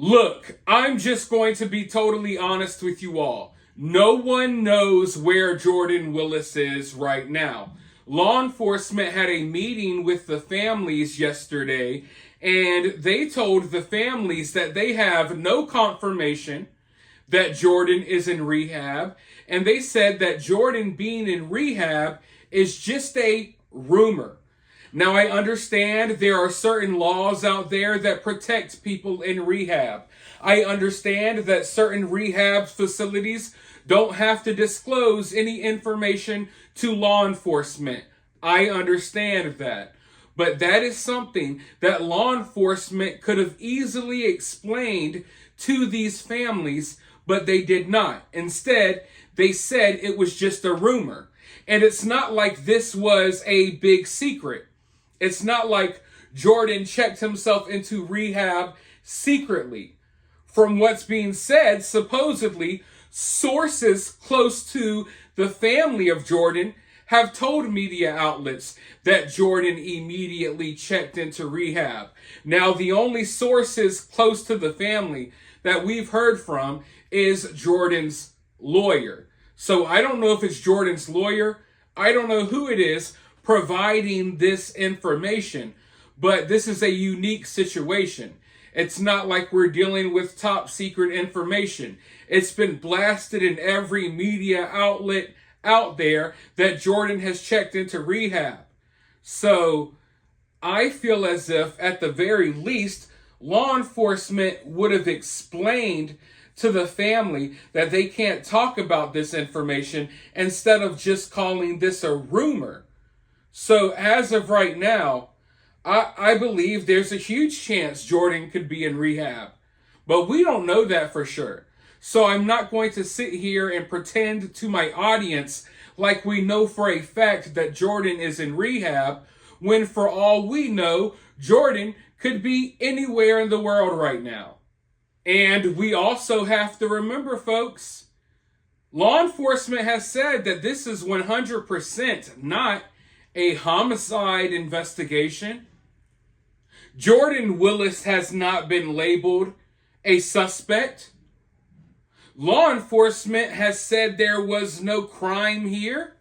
Look, I'm just going to be totally honest with you all. No one knows where Jordan Willis is right now. Law enforcement had a meeting with the families yesterday, and they told the families that they have no confirmation that Jordan is in rehab, and they said that Jordan being in rehab is just a rumor. Now, I understand there are certain laws out there that protect people in rehab. I understand that certain rehab facilities don't have to disclose any information to law enforcement. I understand that. But that is something that law enforcement could have easily explained to these families, but they did not. Instead, they said it was just a rumor. And it's not like this was a big secret. It's not like Jordan checked himself into rehab secretly. From what's being said, supposedly, sources close to the family of Jordan have told media outlets that Jordan immediately checked into rehab. Now, the only sources close to the family that we've heard from is Jordan's lawyer. So I don't know if it's Jordan's lawyer. I don't know who it is providing this information, but this is a unique situation. It's not like we're dealing with top secret information. It's been blasted in every media outlet out there that Jordan has checked into rehab. So I feel as if at the very least, law enforcement would have explained to the family that they can't talk about this information instead of just calling this a rumor. So as of right now, I believe there's a huge chance Jordan could be in rehab. But we don't know that for sure. So I'm not going to sit here and pretend to my audience like we know for a fact that Jordan is in rehab, when for all we know, Jordan could be anywhere in the world right now. And we also have to remember, folks, law enforcement has said that this is 100% not a homicide investigation. Jordan Willis has not been labeled a suspect. Law enforcement has said there was no crime here.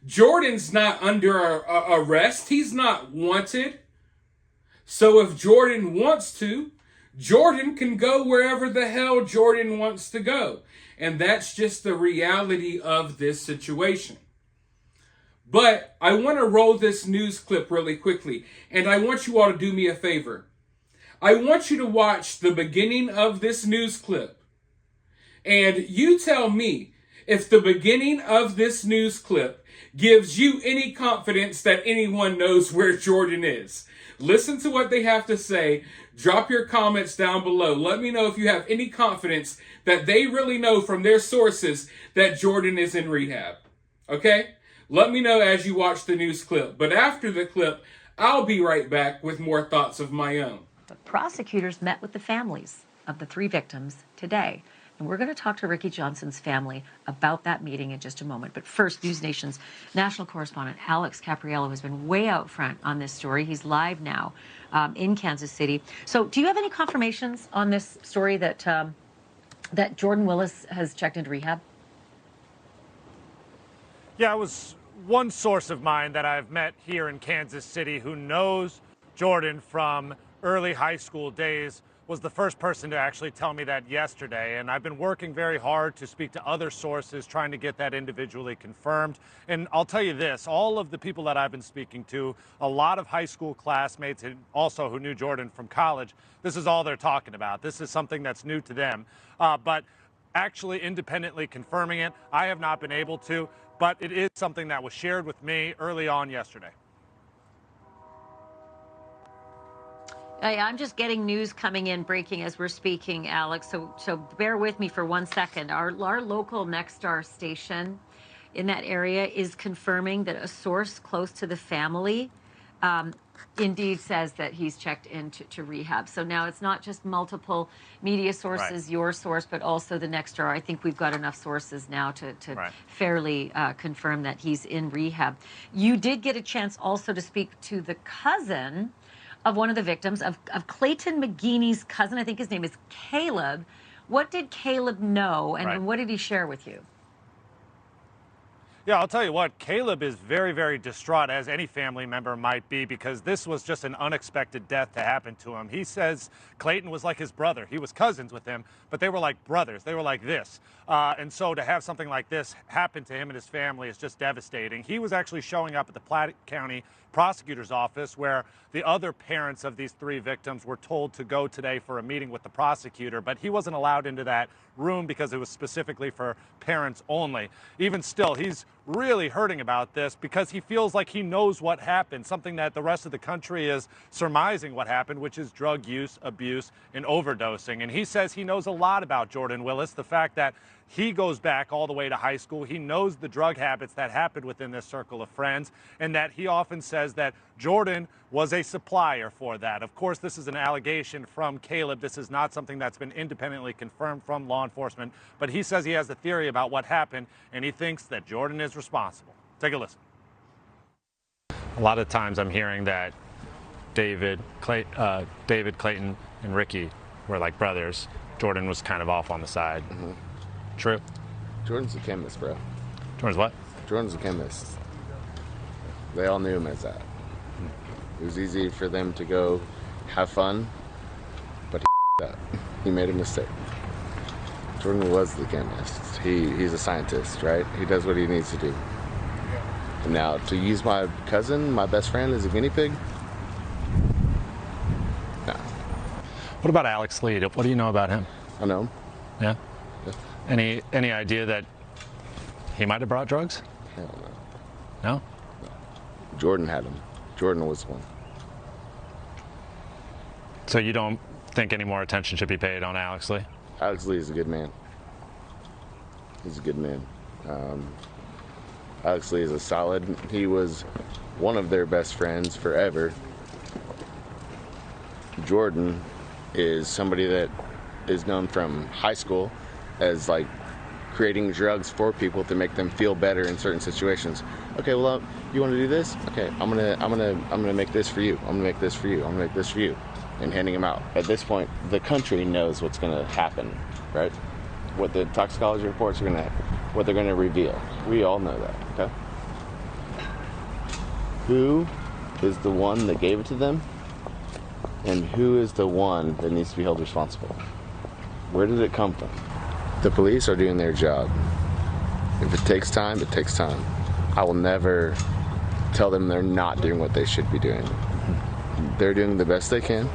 Jordan's not under arrest. He's not wanted. So if Jordan wants to, Jordan can go wherever the hell Jordan wants to go. And that's just the reality of this situation. But I want to roll this news clip really quickly, and I want you all to do me a favor. I want you to watch the beginning of this news clip, and you tell me if the beginning of this news clip gives you any confidence that anyone knows where Jordan is. Listen to what they have to say. Drop your comments down below. Let me know if you have any confidence that they really know from their sources that Jordan is in rehab. Okay? Let me know as you watch the news clip. But after the clip, I'll be right back with more thoughts of my own. But prosecutors met with the families of the 3 victims today. And we're going to talk to Ricky Johnson's family about that meeting in just a moment. But first, News Nation's national correspondent Alex Capriello has been way out front on this story. He's live now in Kansas City. So do you have any confirmations on this story that that Jordan Willis has checked into rehab? Yeah, it was one source of mine that I've met here in Kansas City who knows Jordan from early high school days was the first person to actually tell me that yesterday. And I've been working very hard to speak to other sources, trying to get that individually confirmed. And I'll tell you this, all of the people that I've been speaking to, a lot of high school classmates and also who knew Jordan from college, this is all they're talking about. This is something that's new to them. But actually independently confirming it, I have not been able to. But it is something that was shared with me early on yesterday. I'm just getting news coming in, breaking as we're speaking, Alex. So bear with me for 1 second. Our local Nexstar station in that area is confirming that a source close to the family indeed says that he's checked into rehab. So now it's not just multiple media sources, right, your source, but also the Nexstar. I think we've got enough sources now to right, fairly confirm that he's in rehab. You did get a chance also to speak to the cousin of one of the victims, of Clayton McGeeney's cousin. I think his name is Caleb. What did Caleb know, and, Right. and what did he share with you? Yeah, I'll tell you what, Caleb is very, very distraught, as any family member might be, because this was just an unexpected death to happen to him. He says Clayton was like his brother. He was cousins with him, but they were like brothers. They were like this. And so to have something like this happen to him and his family is just devastating. He was actually showing up at the Platte County prosecutor's office, where the other parents of these 3 victims were told to go today for a meeting with the prosecutor, but he wasn't allowed into that room because it was specifically for parents only. Even still, he's really hurting about this because he feels like he knows what happened, something that the rest of the country is surmising what happened, which is drug use, abuse, and overdosing. And he says he knows a lot about Jordan Willis, the fact that he goes back all the way to high school. He knows the drug habits that happened within this circle of friends, and that he often says that Jordan was a supplier for that. Of course, this is an allegation from Caleb. This is not something that's been independently confirmed from law enforcement, but he says he has a theory about what happened, and he thinks that Jordan is responsible. Take a listen. A lot of times I'm hearing that David, Clayton, and Ricky were like brothers. Jordan was kind of off on the side. Mm-hmm. True? Jordan's a chemist, bro. Jordan's what? Jordan's a chemist. They all knew him as that. It was easy for them to go have fun, but he up. He made a mistake. Jordan was the chemist. He's a scientist, right? He does what he needs to do. And now, to use my cousin, my best friend, as a guinea pig? No. What about Alex Lee? What do you know about him? I know him. Yeah? Any idea that he might have brought drugs? Hell No? no. Jordan had him. Jordan was one. So you don't think any more attention should be paid on Alex Lee? Alex Lee is a good man. He's a good man. Alex Lee is a solid. He was one of their best friends forever. Jordan is somebody that is known from high school as like creating drugs for people to make them feel better in certain situations. Okay, well, you want to do this? Okay, I'm gonna make this for you. I'm gonna make this for you. I'm gonna make this for you, and handing them out. At this point, the country knows what's gonna happen, right? What the toxicology reports are what they're gonna reveal. We all know that. Okay. Who is the one that gave it to them, and who is the one that needs to be held responsible? Where did it come from? The police are doing their job. If it takes time, it takes time. I will never tell them they're not doing what they should be doing. They're doing the best they can.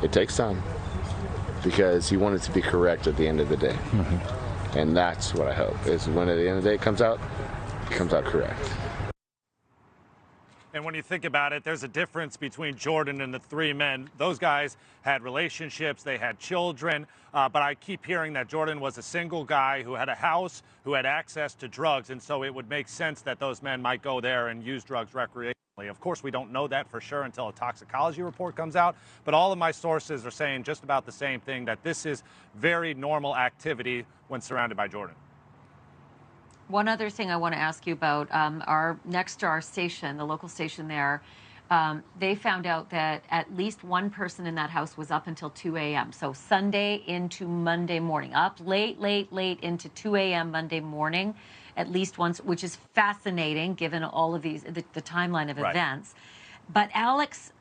It takes time because you want it to be correct at the end of the day. Mm-hmm. And that's what I hope, is when at the end of the day it comes out correct. And when you think about it, there's a difference between Jordan and the 3 men. Those guys had relationships, they had children, but I keep hearing that Jordan was a single guy who had a house, who had access to drugs, and so it would make sense that those men might go there and use drugs recreationally. Of course, we don't know that for sure until a toxicology report comes out, but all of my sources are saying just about the same thing, that this is very normal activity when surrounded by Jordan. One other thing I want to ask you about, our next to our station, the local station there, they found out that at least one person in that house was up until 2 a.m. So Sunday into Monday morning, up late into 2 a.m. Monday morning, at least once, which is fascinating given all of these, the timeline of events. But Alex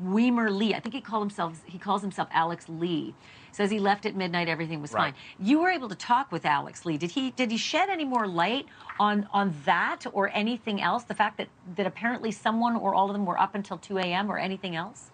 Weimer Lee, I think he calls himself Alex Lee, says he left at midnight, everything was fine. You were able to talk with Alex Lee. Did he shed any more light on that or anything else? The fact that apparently someone or all of them were up until 2 a.m. or anything else?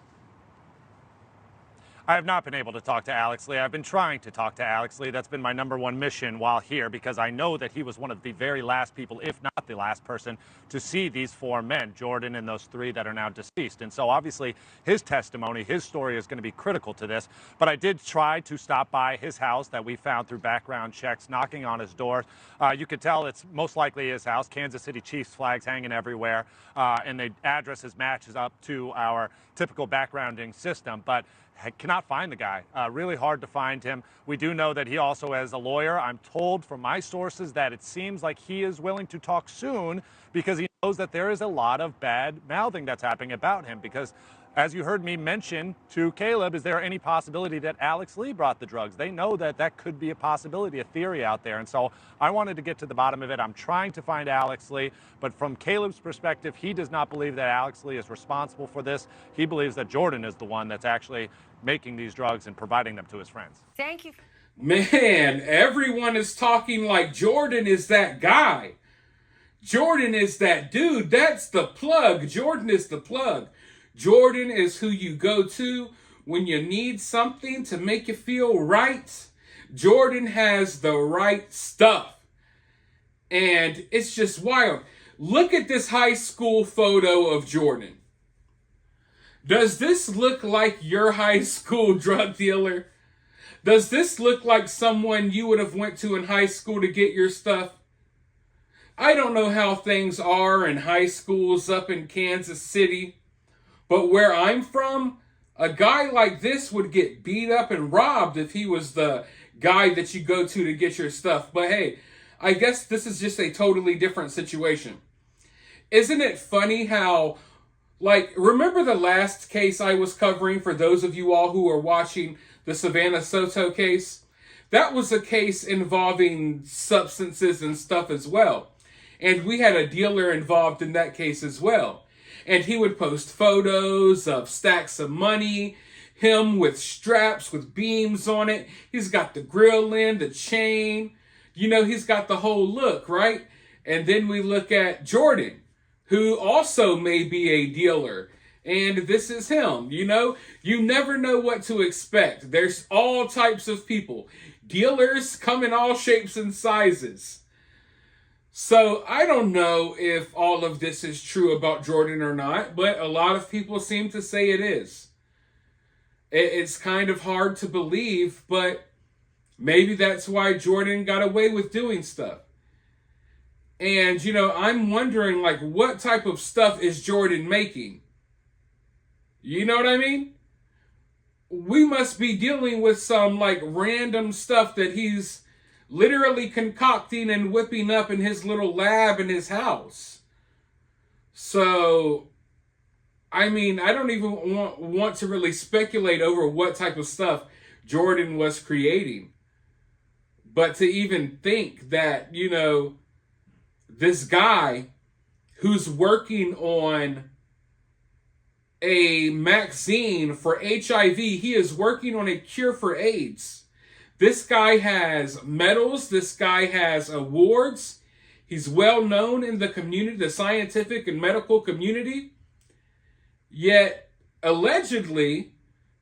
I have not been able to talk to Alex Lee. I've been trying to talk to Alex Lee. That's been my #1 mission while here, because I know that he was one of the very last people, if not the last person, to see these 4 men, Jordan and those 3 that are now deceased. And so obviously his testimony, his story is going to be critical to this. But I did try to stop by his house that we found through background checks, knocking on his door. You could tell it's most likely his house. Kansas City Chiefs flags hanging everywhere. And the addresses matches up to our typical backgrounding system. But I cannot find the guy. Really hard to find him. We do know that he also is a lawyer. I'm told from my sources that it seems like he is willing to talk soon because he knows that there is a lot of bad mouthing that's happening about him, because as you heard me mention to Caleb, is there any possibility that Alex Lee brought the drugs? They know that that could be a possibility, a theory out there. And so I wanted to get to the bottom of it. I'm trying to find Alex Lee, but from Caleb's perspective, he does not believe that Alex Lee is responsible for this. He believes that Jordan is the one that's actually making these drugs and providing them to his friends. Thank you. Man, everyone is talking like Jordan is that guy. Jordan is that dude. That's the plug. Jordan is the plug. Jordan is who you go to when you need something to make you feel right. Jordan has the right stuff. And it's just wild. Look at this high school photo of Jordan. Does this look like your high school drug dealer? Does this look like someone you would have went to in high school to get your stuff? I don't know how things are in high schools up in Kansas City, but where I'm from, a guy like this would get beat up and robbed if he was the guy that you go to get your stuff. But hey, I guess this is just a totally different situation. Isn't it funny how, remember the last case I was covering for those of you all who are watching, the Savannah Soto case? That was a case involving substances and stuff as well. And we had a dealer involved in that case as well. And he would post photos of stacks of money, him with straps with beams on it. He's got the grill in, the chain. He's got the whole look, right? And then we look at Jordan, who also may be a dealer. And this is him, You never know what to expect. There's all types of people. Dealers come in all shapes and sizes. So I don't know if all of this is true about Jordan or not, but a lot of people seem to say it is. It's kind of hard to believe, but maybe that's why Jordan got away with doing stuff. And, I'm wondering, what type of stuff is Jordan making? You know what I mean? We must be dealing with some, random stuff that he's literally concocting and whipping up in his little lab in his house. So, I don't even want to really speculate over what type of stuff Jordan was creating. But to even think that, this guy who's working on a vaccine for HIV, he is working on a cure for AIDS. This guy has medals. This guy has awards. He's well known in the community, the scientific and medical community. Yet, allegedly,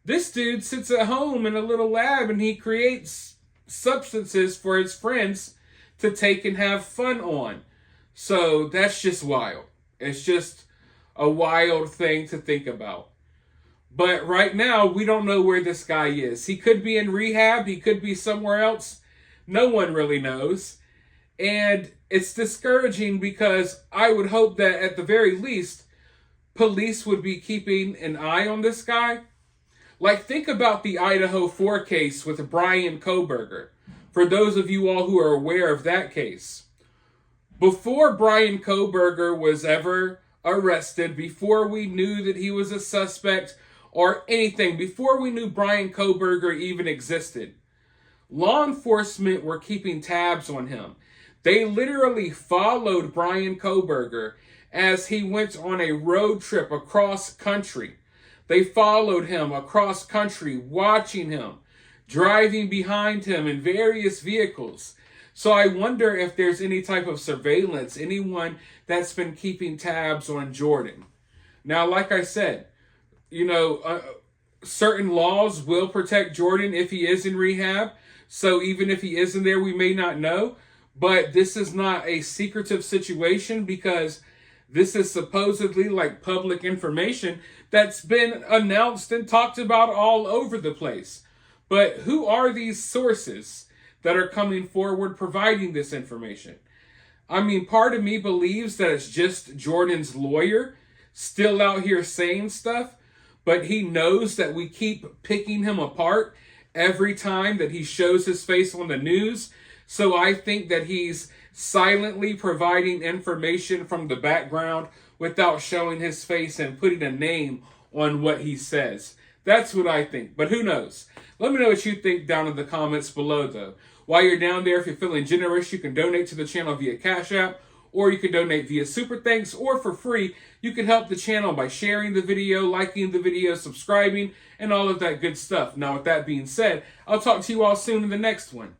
this dude sits at home in a little lab and he creates substances for his friends to take and have fun on. So that's just wild. It's just a wild thing to think about. But right now, we don't know where this guy is. He could be in rehab. He could be somewhere else. No one really knows. And it's discouraging because I would hope that at the very least, police would be keeping an eye on this guy. Think about the Idaho 4 case with Brian Kohberger. For those of you all who are aware of that case. Before Brian Kohberger was ever arrested, before we knew that he was a suspect or anything, before we knew Brian Kohberger even existed, law enforcement were keeping tabs on him. They literally followed Brian Kohberger as he went on a road trip across country. They followed him across country, watching him, driving behind him in various vehicles. So I wonder if there's any type of surveillance, anyone that's been keeping tabs on Jordan. Now, like I said, certain laws will protect Jordan if he is in rehab. So even if he isn't there, we may not know. But this is not a secretive situation because this is supposedly public information that's been announced and talked about all over the place. But who are these sources that are coming forward providing this information? Part of me believes that it's just Jordan's lawyer still out here saying stuff, but he knows that we keep picking him apart every time that he shows his face on the news. So I think that he's silently providing information from the background without showing his face and putting a name on what he says. That's what I think, but who knows? Let me know what you think down in the comments below, though. While you're down there, if you're feeling generous, you can donate to the channel via Cash App, or you can donate via Super Thanks, or for free, you can help the channel by sharing the video, liking the video, subscribing, and all of that good stuff. Now, with that being said, I'll talk to you all soon in the next one.